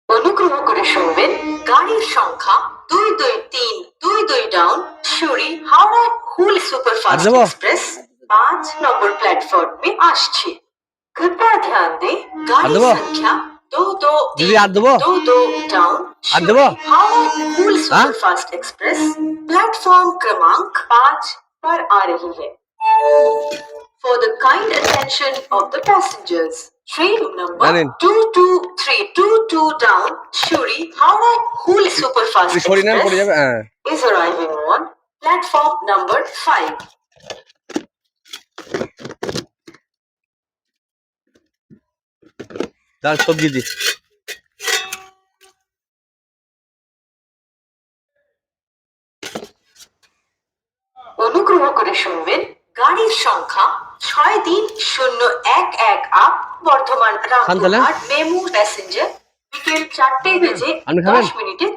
অনুগ্রহ করে শুনবেন গাড়ির সংখ্যা 22322 ডাউন সিউড়ি হাওড়া হুল সুপারফাস্ট एक्सप्रेस 5 নম্বর প্ল্যাটফর্মে আসছে। कृपया ध्यान दें गाड़ी संख्या 22322 डाउन सिउड़ी हावड़ा हुल सुपरफास्ट एक्सप्रेस प्लेटफॉर्म क्रमांक 5 पर आ रही है। For the kind attention of the passengers, train number 22322 down Shuri Howrah Hul Superfast Express is arriving on platform number 5. ডাল সবজি দি অনুগ্রহ করে শুনবেন গাড়ির সংখ্যা 63011 আপ বর্ধমান রামপুরহাট মেমু প্যাসেঞ্জার বিকেল 4:10 মিনিটে